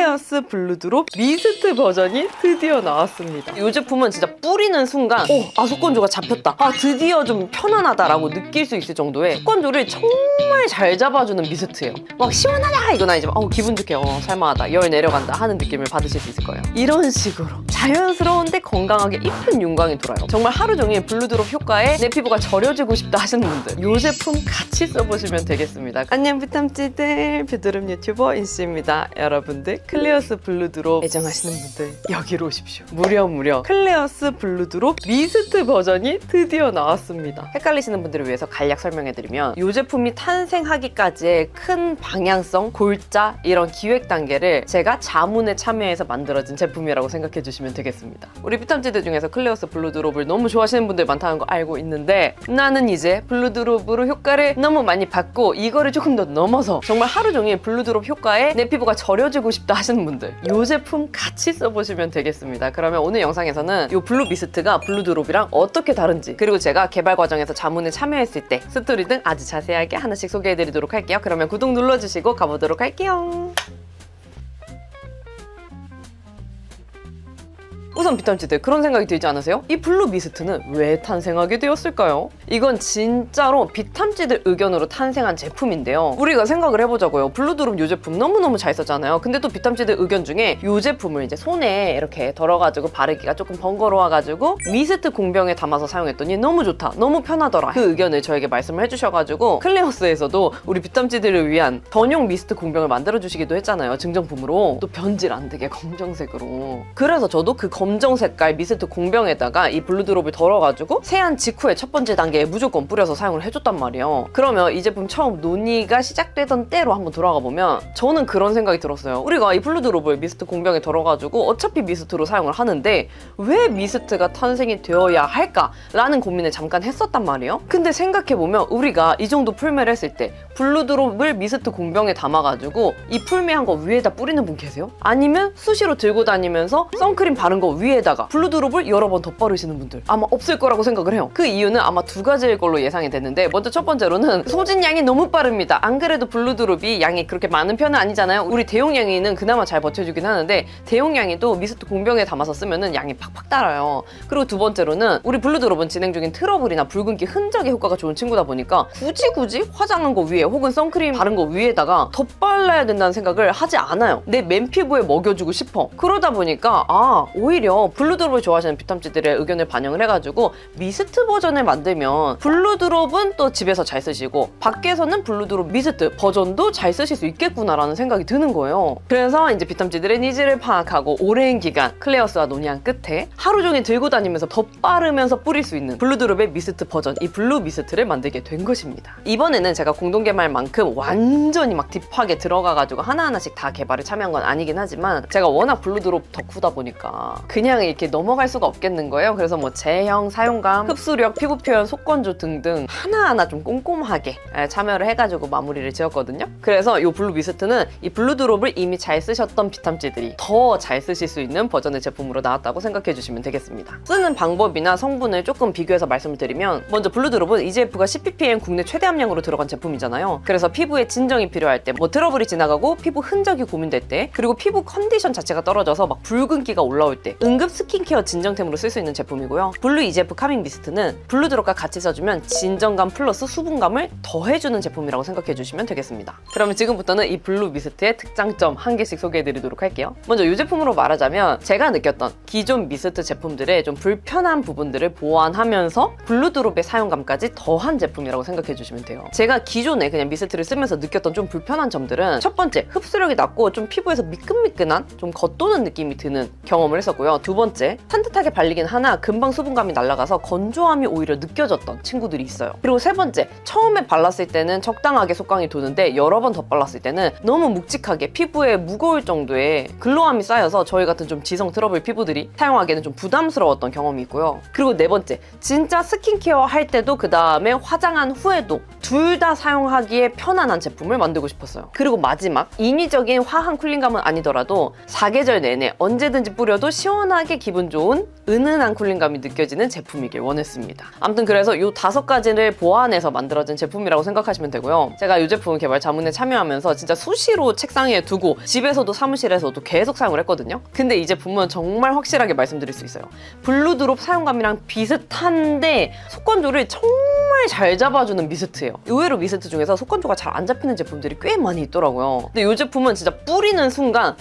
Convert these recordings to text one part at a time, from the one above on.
클레어스 블루드롭 미스트 버전이 드디어 나왔습니다. 이 제품은 진짜 뿌리는 순간 속건조가 잡혔다, 드디어 좀 편안하다라고 느낄 수 있을 정도의 속건조를 정말 잘 잡아주는 미스트예요. 막 시원하다 이건 아니지만 기분 좋게 살만하다, 열 내려간다 하는 느낌을 받으실 수 있을 거예요. 이런 식으로 자연스러운데 건강하게 이쁜 윤광이 돌아요. 정말 하루 종일 블루드롭 효과에 내 피부가 절여지고 싶다 하시는 분들 이 제품 같이 써보시면 되겠습니다. 안녕 피탐찌들, 뷰드룸 유튜버 인씨입니다. 여러분들 클레어스 블루드롭 애정하시는 분들 여기로 오십시오. 무려 클레어스 블루드롭 미스트 버전이 드디어 나왔습니다. 헷갈리시는 분들을 위해서 간략 설명해드리면 이 제품이 탄생하기까지의 큰 방향성, 골자 이런 기획 단계를 제가 자문에 참여해서 만들어진 제품이라고 생각해 주시면 되겠습니다. 우리 피탐찌들 중에서 클레어스 블루드롭을 너무 좋아하시는 분들 많다는 거 알고 있는데, 나는 이제 블루드롭으로 효과를 너무 많이 받고 이거를 조금 더 넘어서 정말 하루 종일 블루드롭 효과에 내 피부가 절여지고 싶다 하시는 분들 이 제품 같이 써보시면 되겠습니다. 그러면 오늘 영상에서는 이 블루 미스트가 블루드롭이랑 어떻게 다른지, 그리고 제가 개발 과정에서 자문에 참여했을 때 스토리 등 아주 자세하게 하나씩 소개해드리도록 할게요. 그러면 구독 눌러주시고 가보도록 할게요. 우선 피탐찌들, 그런 생각이 들지 않으세요? 이 블루 미스트는 왜 탄생하게 되었을까요? 이건 진짜로 피탐찌들 의견으로 탄생한 제품인데요. 우리가 생각을 해보자고요. 블루드롭 이 제품 너무너무 잘 썼잖아요. 근데 또 피탐찌들 의견 중에 이 제품을 이제 손에 이렇게 덜어가지고 바르기가 조금 번거로워가지고 미스트 공병에 담아서 사용했더니 너무 좋다, 너무 편하더라, 그 의견을 저에게 말씀을 해주셔가지고 클레어스에서도 우리 피탐찌들을 위한 전용 미스트 공병을 만들어주시기도 했잖아요. 증정품으로. 또 변질 안 되게 검정색으로. 그래서 저도 그 검정 색깔 미스트 공병에다가 이 블루드롭을 덜어가지고 세안 직후에 첫 번째 단계에 무조건 뿌려서 사용을 해줬단 말이에요. 그러면 이 제품 처음 논의가 시작되던 때로 한번 돌아가 보면 저는 그런 생각이 들었어요. 우리가 이 블루드롭을 미스트 공병에 덜어가지고 어차피 미스트로 사용을 하는데 왜 미스트가 탄생이 되어야 할까라는 고민을 잠깐 했었단 말이에요. 근데 생각해보면 우리가 이 정도 풀매를 했을 때 블루드롭을 미스트 공병에 담아가지고 이 풀매한 거 위에다 뿌리는 분 계세요? 아니면 수시로 들고 다니면서 선크림 바른 거 위에다가 블루드롭을 여러 번 덧바르시는 분들 아마 없을 거라고 생각을 해요. 그 이유는 아마 두 가지일 걸로 예상이 됐는데, 먼저 첫 번째로는 소진량이 너무 빠릅니다. 안 그래도 블루드롭이 양이 그렇게 많은 편은 아니잖아요. 우리 대용량이는 그나마 잘 버텨주긴 하는데 대용량이도 미스트 공병에 담아서 쓰면은 양이 팍팍 달아요. 그리고 두 번째로는 우리 블루드롭은 진행 중인 트러블이나 붉은기 흔적에 효과가 좋은 친구다 보니까 굳이 화장한 거 위에 혹은 선크림 바른 거 위에다가 덧발라야 된다는 생각을 하지 않아요. 내 맨피부에 먹여주고 싶어. 그러다 보니까 오히려 블루드롭을 좋아하시는 피탐찌들의 의견을 반영을 해가지고 미스트 버전을 만들면 블루드롭은 또 집에서 잘 쓰시고 밖에서는 블루드롭 미스트 버전도 잘 쓰실 수 있겠구나라는 생각이 드는 거예요. 그래서 이제 피탐찌들의 니즈를 파악하고 오랜 기간 클레어스와 논의한 끝에 하루 종일 들고 다니면서 덧바르면서 뿌릴 수 있는 블루드롭의 미스트 버전, 이 블루 미스트를 만들게 된 것입니다. 이번에는 제가 공동 개발만큼 완전히 막 딥하게 들어가가지고 하나하나씩 다 개발에 참여한 건 아니긴 하지만 제가 워낙 블루드롭 덕후다 보니까 그냥 이렇게 넘어갈 수가 없겠는 거예요. 그래서 뭐 제형, 사용감, 흡수력, 피부 표현, 속건조 등등 하나하나 좀 꼼꼼하게 참여를 해가지고 마무리를 지었거든요. 그래서 이 블루 미스트는 이 블루드롭을 이미 잘 쓰셨던 피탐찌들이 더 잘 쓰실 수 있는 버전의 제품으로 나왔다고 생각해 주시면 되겠습니다. 쓰는 방법이나 성분을 조금 비교해서 말씀을 드리면, 먼저 블루드롭은 EGF가 10ppm 국내 최대 함량으로 들어간 제품이잖아요. 그래서 피부에 진정이 필요할 때, 뭐 트러블이 지나가고 피부 흔적이 고민될 때, 그리고 피부 컨디션 자체가 떨어져서 막 붉은기가 올라올 때 응급 스킨케어 진정템으로 쓸 수 있는 제품이고요. 블루 EGF 카밍 미스트는 블루드롭과 같이 써주면 진정감 플러스 수분감을 더해주는 제품이라고 생각해 주시면 되겠습니다. 그러면 지금부터는 이 블루 미스트의 특장점 한 개씩 소개해드리도록 할게요. 먼저 이 제품으로 말하자면 제가 느꼈던 기존 미스트 제품들의 좀 불편한 부분들을 보완하면서 블루드롭의 사용감까지 더한 제품이라고 생각해 주시면 돼요. 제가 기존에 그냥 미스트를 쓰면서 느꼈던 좀 불편한 점들은, 첫 번째, 흡수력이 낮고 좀 피부에서 미끈미끈한, 좀 겉도는 느낌이 드는 경험을 했었고요. 두 번째, 산뜻하게 발리긴 하나 금방 수분감이 날아가서 건조함이 오히려 느껴졌던 친구들이 있어요. 그리고 세 번째, 처음에 발랐을 때는 적당하게 속광이 도는데 여러 번 더 발랐을 때는 너무 묵직하게 피부에 무거울 정도의 글로함이 쌓여서 저희 같은 좀 지성 트러블 피부들이 사용하기에는 좀 부담스러웠던 경험이 있고요. 그리고 네 번째, 진짜 스킨케어 할 때도 그 다음에 화장한 후에도 둘 다 사용하기에 편안한 제품을 만들고 싶었어요. 그리고 마지막, 인위적인 화한 쿨링감은 아니더라도 사계절 내내 언제든지 뿌려도 시원한 시원하게 기분 좋은 은은한 쿨링감이 느껴지는 제품이길 원했습니다. 아무튼 그래서 이 5가지를 보완해서 만들어진 제품이라고 생각하시면 되고요. 제가 이 제품 개발 자문에 참여하면서 진짜 수시로 책상 위에 두고 집에서도 사무실에서도 계속 사용을 했거든요. 근데 이 제품은 정말 확실하게 말씀드릴 수 있어요. 블루드롭 사용감이랑 비슷한데 속건조를 정말 잘 잡아주는 미스트예요. 의외로 미스트 중에서 속건조가 잘 안 잡히는 제품들이 꽤 많이 있더라고요. 근데 이 제품은 진짜 뿌리는 순간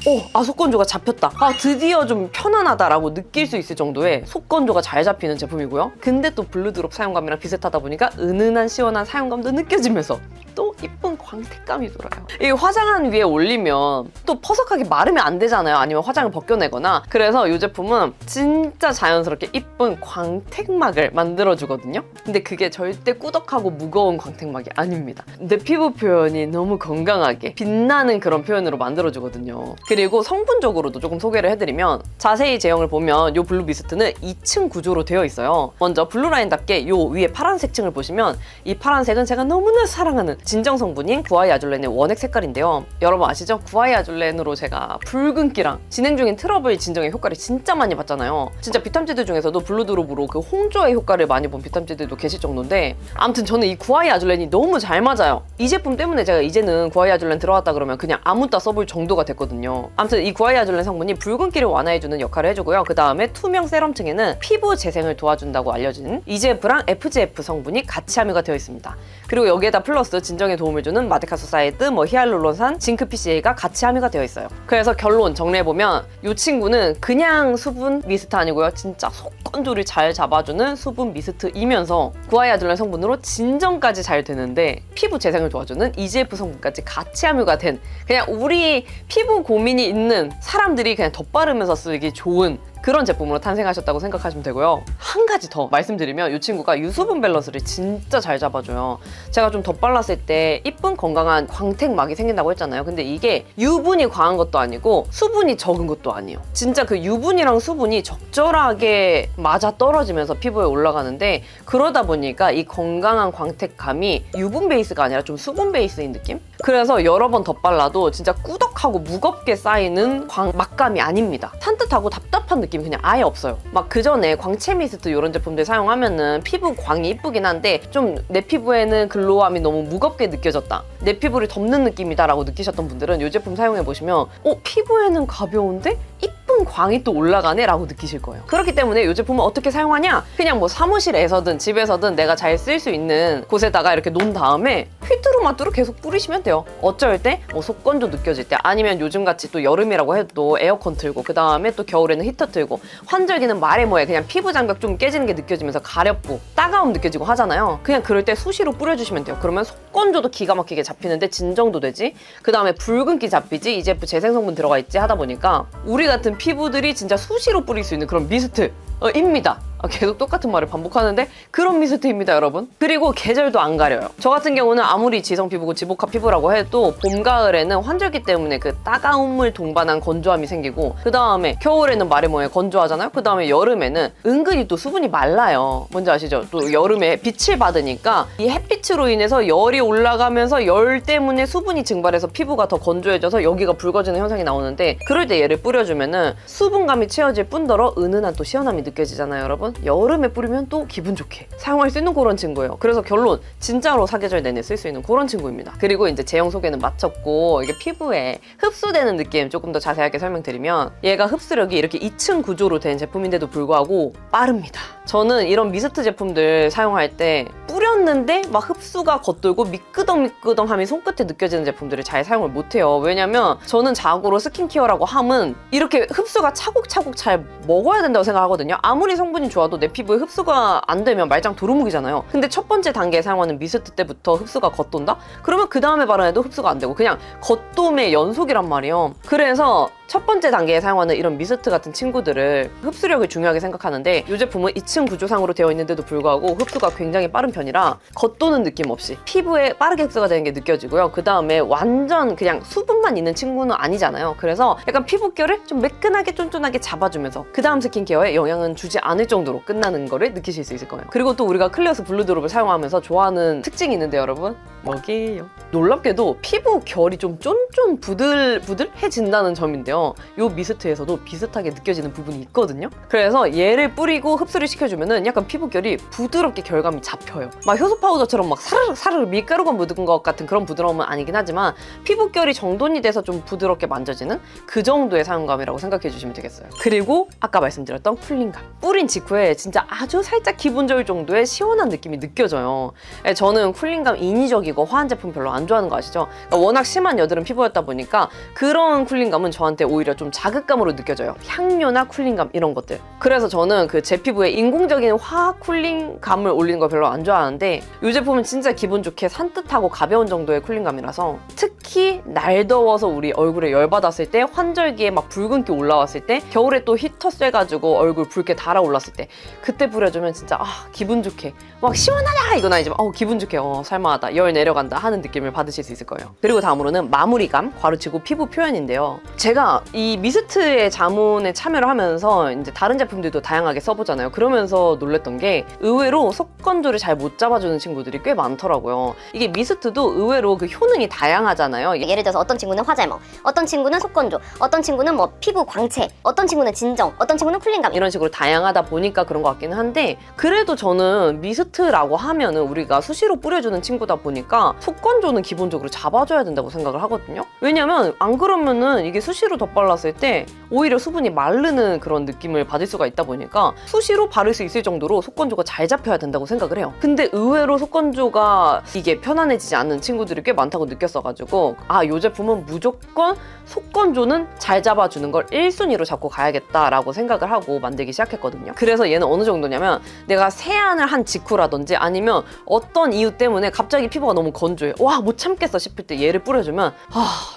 속건조가 잡혔다. 드디어 좀 편안하다라고 느낄 수 있을 정도의 속건조가 잘 잡히는 제품이고요. 근데 또 블루드롭 사용감이랑 비슷하다 보니까 은은한 시원한 사용감도 느껴지면서 또 이쁜 광택감이 돌아요. 이 화장한 위에 올리면 또 퍼석하게 마르면 안 되잖아요. 아니면 화장을 벗겨내거나. 그래서 이 제품은 진짜 자연스럽게 이쁜 광택막을 만들어주거든요. 근데 그게 절대 꾸덕하고 무거운 광택막이 아닙니다. 내 피부 표현이 너무 건강하게 빛나는 그런 표현으로 만들어주거든요. 그리고 성분적으로도 조금 소개를 해드리면 자세히 제형을 보면 이 블루 미스트는 2층 구조로 되어 있어요. 먼저 블루라인답게 이 위에 파란색 층을 보시면 이 파란색은 제가 너무나 사랑하는 진정 성분인 구아이 아줄렌의 원액 색깔인데요. 여러분 아시죠? 구아이 아줄렌으로 제가 붉은기랑 진행 중인 트러블 진정의 효과를 진짜 많이 봤잖아요. 진짜 비탐지들 중에서도 블루드롭으로 그 홍조의 효과를 많이 본 비탐지들도 계실 정도인데 아무튼 저는 이 구아이 아줄렌이 너무 잘 맞아요. 이 제품 때문에 제가 이제는 구아이 아줄렌 들어갔다 그러면 그냥 아무따 써볼 정도가 됐거든요. 아무튼 이 구아이 아줄렌 성분이 붉은기를 완화해주는 역할을 해주고요. 그 다음에 투명 세럼층에는 피부 재생을 도와준다고 알려진 EGF랑 FGF 성분이 같이 함유가 되어 있습니다. 그리고 여기에다 플러스 진정에 도움을 주는 마데카소사이드, 히알루론산, 징크 PCA가 같이 함유가 되어 있어요. 그래서 결론 정리해보면 이 친구는 그냥 수분 미스트 아니고요. 진짜 속건조를 잘 잡아주는 수분 미스트이면서 구아이 아줄렌 성분으로 진정까지 잘 되는데 피부 재생을 도와주는 EGF 성분까지 같이 함유가 된 그냥 우리 피부 고민이 있는 사람들이 그냥 덧바르면서 쓰기 좋은 그런 제품으로 탄생하셨다고 생각하시면 되고요. 한 가지 더 말씀드리면 이 친구가 유수분 밸런스를 진짜 잘 잡아줘요. 제가 좀 덧발랐을 때 이쁜 건강한 광택막이 생긴다고 했잖아요. 근데 이게 유분이 과한 것도 아니고 수분이 적은 것도 아니에요. 진짜 그 유분이랑 수분이 적절하게 맞아 떨어지면서 피부에 올라가는데 그러다 보니까 이 건강한 광택감이 유분 베이스가 아니라 좀 수분 베이스인 느낌? 그래서 여러 번 덧발라도 진짜 꾸덕하고 무겁게 쌓이는 막감이 아닙니다. 산뜻하고 답답한 느낌이 그냥 아예 없어요. 막 그전에 광채 미스트 이런 제품들 사용하면은 피부 광이 이쁘긴 한데 좀 내 피부에는 글로우함이 너무 무겁게 느껴졌다. 내 피부를 덮는 느낌이다 라고 느끼셨던 분들은 이 제품 사용해보시면 피부에는 가벼운데 이쁜 광이 또 올라가네 라고 느끼실 거예요. 그렇기 때문에 이 제품은 어떻게 사용하냐? 그냥 뭐 사무실에서든 집에서든 내가 잘 쓸 수 있는 곳에다가 이렇게 놓은 다음에 휘뚜루마뚜루 계속 뿌리시면 돼요. 어쩔 때 뭐 속건조 느껴질 때 아니면 요즘같이 또 여름이라고 해도 에어컨 틀고 그 다음에 또 겨울에는 히터 틀고 환절기는 말해 뭐해 그냥 피부 장벽 좀 깨지는 게 느껴지면서 가렵고 따가움 느껴지고 하잖아요. 그냥 그럴 때 수시로 뿌려주시면 돼요. 그러면 속건조도 기가 막히게 잡히는데 진정도 되지? 그 다음에 붉은기 잡히지? EGF 재생성분 들어가 있지? 하다 보니까 우리 같은 피부들이 진짜 수시로 뿌릴 수 있는 그런 미스트 입니다. 계속 똑같은 말을 반복하는데 그런 미스트입니다, 여러분. 그리고 계절도 안 가려요. 저 같은 경우는 아무리 지성 피부고 지복합 피부라고 해도 봄, 가을에는 환절기 때문에 그 따가움을 동반한 건조함이 생기고 그 다음에 겨울에는 말해 뭐해 건조하잖아요. 그 다음에 여름에는 은근히 또 수분이 말라요. 뭔지 아시죠? 또 여름에 빛을 받으니까 이 햇빛으로 인해서 열이 올라가면서 열 때문에 수분이 증발해서 피부가 더 건조해져서 여기가 붉어지는 현상이 나오는데 그럴 때 얘를 뿌려주면은 수분감이 채워질 뿐더러 은은한 또 시원함이 느껴지잖아요, 여러분. 여름에 뿌리면 또 기분 좋게 사용할 수 있는 그런 친구예요. 그래서 결론 진짜로 사계절 내내 쓸 수 있는 그런 친구입니다. 그리고 이제 제형 소개는 마쳤고 이게 피부에 흡수되는 느낌 조금 더 자세하게 설명드리면 얘가 흡수력이 이렇게 2층 구조로 된 제품인데도 불구하고 빠릅니다. 저는 이런 미스트 제품들 사용할 때 뿌렸는데 막 흡수가 겉돌고 미끄덩미끄덩함이 손끝에 느껴지는 제품들을 잘 사용을 못해요. 왜냐면 저는 자고로 스킨케어라고 함은 이렇게 흡수가 차곡차곡 잘 먹어야 된다고 생각하거든요. 아무리 성분이 좋아도 내 피부에 흡수가 안 되면 말짱 도루묵이잖아요. 근데 첫 번째 단계에 사용하는 미스트 때부터 흡수가 겉돈다? 그러면 그 다음에 발라내도 흡수가 안 되고 그냥 겉돔의 연속이란 말이에요. 그래서 첫 번째 단계에 사용하는 이런 미스트 같은 친구들을 흡수력을 중요하게 생각하는데 이 제품은 2층 구조상으로 되어 있는데도 불구하고 흡수가 굉장히 빠른 편이라 겉도는 느낌 없이 피부에 빠르게 흡수가 되는 게 느껴지고요. 그 다음에 완전 그냥 수분만 있는 친구는 아니잖아요. 그래서 약간 피부결을 좀 매끈하게 쫀쫀하게 잡아주면서 그 다음 스킨케어에 영향은 주지 않을 정도로 정도로 끝나는 거를 느끼실 수 있을 거예요. 그리고 또 우리가 클리어스 블루드롭을 사용하면서 좋아하는 특징이 있는데요, 여러분. 뭐게요? 놀랍게도 피부 결이 좀 쫀쫀 부들부들해진다는 점인데요. 이 미스트에서도 비슷하게 느껴지는 부분이 있거든요. 그래서 얘를 뿌리고 흡수를 시켜주면은 약간 피부 결이 부드럽게 결감이 잡혀요. 막 효소 파우더처럼 막 사르르 밀가루가 묻은 것 같은 그런 부드러움은 아니긴 하지만 피부 결이 정돈이 돼서 좀 부드럽게 만져지는 그 정도의 사용감이라고 생각해 주시면 되겠어요. 그리고 아까 말씀드렸던 쿨링감. 뿌린 직후에 진짜 아주 살짝 기분 좋을 정도의 시원한 느낌이 느껴져요. 저는 쿨링감 인위적이고 화한 제품 별로 안 좋아하는 거 아시죠? 그러니까 워낙 심한 여드름 피부였다 보니까 그런 쿨링감은 저한테 오히려 좀 자극감으로 느껴져요. 향료나 쿨링감 이런 것들. 그래서 저는 그 제 피부에 인공적인 화학 쿨링감을 올리는 걸 별로 안 좋아하는데 이 제품은 진짜 기분 좋게 산뜻하고 가벼운 정도의 쿨링감이라서 특히 날 더워서 우리 얼굴에 열받았을 때, 환절기에 막 붉은기 올라왔을 때, 겨울에 또 히터 쐬가지고 얼굴 붉게 달아올랐을 때 그때 뿌려주면 진짜 기분 좋게 막 시원하다 이건 아니지만 기분 좋게 살만하다, 열 내려간다 하는 느낌을 받으실 수 있을 거예요. 그리고 다음으로는 마무리감 괄호치고 피부 표현인데요. 제가 이 미스트의 자문에 참여를 하면서 이제 다른 제품들도 다양하게 써보잖아요. 그러면서 놀랬던 게 의외로 속건조를 잘 못 잡아주는 친구들이 꽤 많더라고요. 이게 미스트도 의외로 그 효능이 다양하잖아요. 예를 들어서 어떤 친구는 화잘먹, 어떤 친구는 속건조, 어떤 친구는 뭐 피부 광채, 어떤 친구는 진정, 어떤 친구는 쿨링감, 이런 식으로 다양하다 보니까 그런 것 같기는 한데 그래도 저는 미스트라고 하면은 우리가 수시로 뿌려주는 친구다 보니까 속건조는 기본적으로 잡아줘야 된다고 생각을 하거든요. 왜냐면 안 그러면은 이게 수시로 덧발랐을 때 오히려 수분이 마르는 그런 느낌을 받을 수가 있다 보니까 수시로 바를 수 있을 정도로 속건조가 잘 잡혀야 된다고 생각을 해요. 근데 의외로 속건조가 이게 편안해지지 않는 친구들이 꽤 많다고 느꼈어가지고 이 제품은 무조건 속건조는 잘 잡아주는 걸 1순위로 잡고 가야겠다라고 생각을 하고 만들기 시작했거든요. 그래서 얘는 어느 정도냐면 내가 세안을 한 직후라든지 아니면 어떤 이유 때문에 갑자기 피부가 너무 건조해, 못 참겠어 싶을 때 얘를 뿌려주면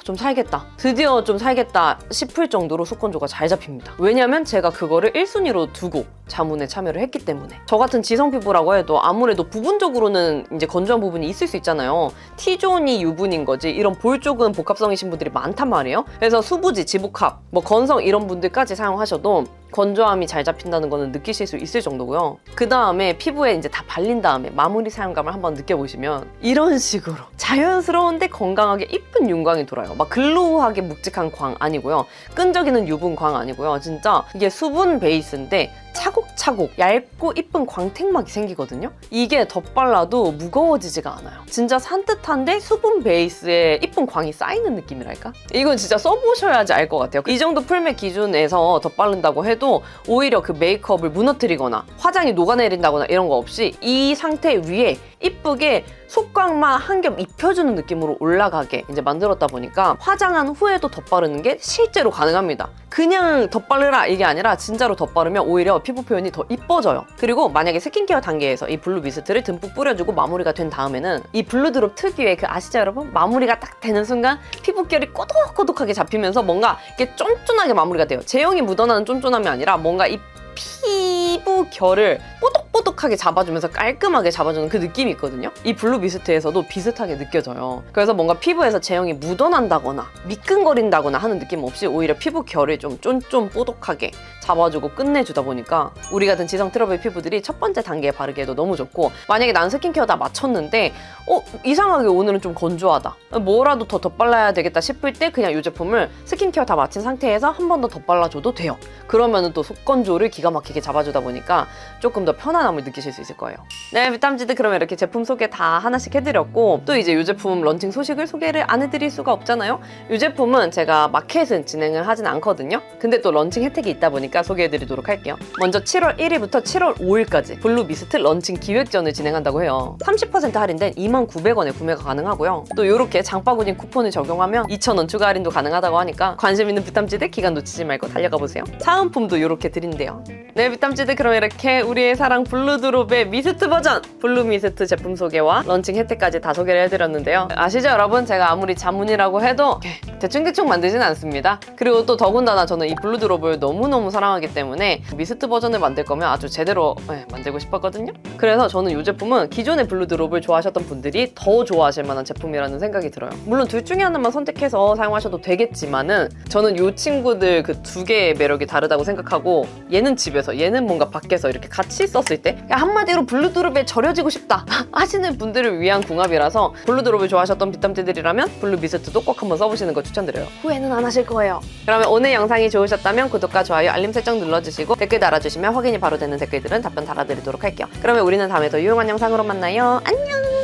좀 살겠다, 드디어 좀 살겠다 싶을 정도로 속건조가 잘 잡힙니다. 왜냐면 제가 그거를 1순위로 두고 자문에 참여를 했기 때문에. 저 같은 지성 피부라고 해도 아무래도 부분적으로는 이제 건조한 부분이 있을 수 있잖아요. T존이 유분인 거지 이런 볼 쪽은 복합성이신 분들이 많단 말이에요. 그래서 수부지, 지복합, 건성 이런 분들까지 사용하셔도 건조함이 잘 잡힌다는 거는 느끼실 수 있을 정도고요. 그 다음에 피부에 이제 다 발린 다음에 마무리 사용감을 한번 느껴보시면 이런 식으로 자연스러운데 건강하게 이쁜 윤광이 돌아요. 막 글로우하게 묵직한 광 아니고요. 끈적이는 유분 광 아니고요. 진짜 이게 수분 베이스인데 차곡차곡 얇고 이쁜 광택막이 생기거든요. 이게 덧발라도 무거워지지가 않아요. 진짜 산뜻한데 수분 베이스에 이쁜 광이 쌓이는 느낌이랄까? 이건 진짜 써보셔야지 알 것 같아요. 이 정도 풀맥 기준에서 덧바른다고 해도 오히려 그 메이크업을 무너뜨리거나 화장이 녹아내린다거나 이런 거 없이 이 상태 위에 이쁘게 속광만 한 겹 입혀주는 느낌으로 올라가게 이제 만들었다 보니까 화장한 후에도 덧바르는 게 실제로 가능합니다. 그냥 덧바르라 이게 아니라 진짜로 덧바르면 오히려 피부 표현이 더 이뻐져요. 그리고 만약에 스킨케어 단계에서 이 블루 미스트를 듬뿍 뿌려주고 마무리가 된 다음에는 이 블루드롭 특유의 그 아시죠 여러분? 마무리가 딱 되는 순간 피부결이 꼬독꼬독하게 잡히면서 뭔가 이렇게 쫀쫀하게 마무리가 돼요. 제형이 묻어나는 쫀쫀함이 아니라 뭔가 이 피부 결을 뽀독뽀독하게 잡아주면서 깔끔하게 잡아주는 그 느낌이 있거든요. 이 블루 미스트에서도 비슷하게 느껴져요. 그래서 뭔가 피부에서 제형이 묻어난다거나 미끈거린다거나 하는 느낌 없이 오히려 피부 결을 좀 쫀쫀 뽀독하게 잡아주고 끝내주다 보니까 우리 같은 지성 트러블 피부들이 첫 번째 단계에 바르기에도 너무 좋고, 만약에 난 스킨케어 다 마쳤는데 이상하게 오늘은 좀 건조하다, 뭐라도 더 덧발라야 되겠다 싶을 때 그냥 이 제품을 스킨케어 다 마친 상태에서 한 번 더 덧발라줘도 돼요. 그러면은 또 속건조를 기가 막히게 잡아주다 보니까 조금 더 편안함을 느끼실 수 있을 거예요. 네, 비탐지드 그러면 이렇게 제품 소개 다 하나씩 해드렸고, 또 이제 이 제품 런칭 소식을 소개를 안 해드릴 수가 없잖아요. 이 제품은 제가 마켓은 진행을 하진 않거든요. 근데 또 런칭 혜택이 있다 보니까 소개해드리도록 할게요. 먼저 7월 1일부터 7월 5일까지 블루 미스트 런칭 기획전을 진행한다고 해요. 30% 할인된 29,000원에 구매가 가능하고요. 또 이렇게 장바구니 쿠폰을 적용하면 2,000원 추가 할인도 가능하다고 하니까 관심 있는 비탐지드 기간 놓치지 말고 달려가 보세요. 사은품도 이렇게 드린대요. 네, 비탐지드 그럼 이렇게 우리의 사랑 블루드롭의 미스트 버전 블루 미스트 제품 소개와 런칭 혜택까지 다 소개를 해드렸는데요. 아시죠 여러분? 제가 아무리 자문이라고 해도 대충대충 만들진 않습니다. 그리고 또 더군다나 저는 이 블루드롭을 너무너무 사랑하기 때문에 미스트 버전을 만들 거면 아주 제대로 만들고 싶었거든요. 그래서 저는 이 제품은 기존의 블루드롭을 좋아하셨던 분들이 더 좋아하실 만한 제품이라는 생각이 들어요. 물론 둘 중에 하나만 선택해서 사용하셔도 되겠지만은 저는 이 친구들 그 두 개의 매력이 다르다고 생각하고, 얘는 집에서 블루드롭에서 얘는 뭔가 밖에서 이렇게 같이 썼을 때 한마디로 블루드롭에 절여지고 싶다 하시는 분들을 위한 궁합이라서 블루드롭을 좋아하셨던 비탐지들이라면 블루 미스트도 꼭 한번 써보시는 거 추천드려요. 후회는 안 하실 거예요. 그러면 오늘 영상이 좋으셨다면 구독과 좋아요, 알림 설정 눌러주시고 댓글 달아주시면 확인이 바로 되는 댓글들은 답변 달아드리도록 할게요. 그러면 우리는 다음에 더 유용한 영상으로 만나요. 안녕!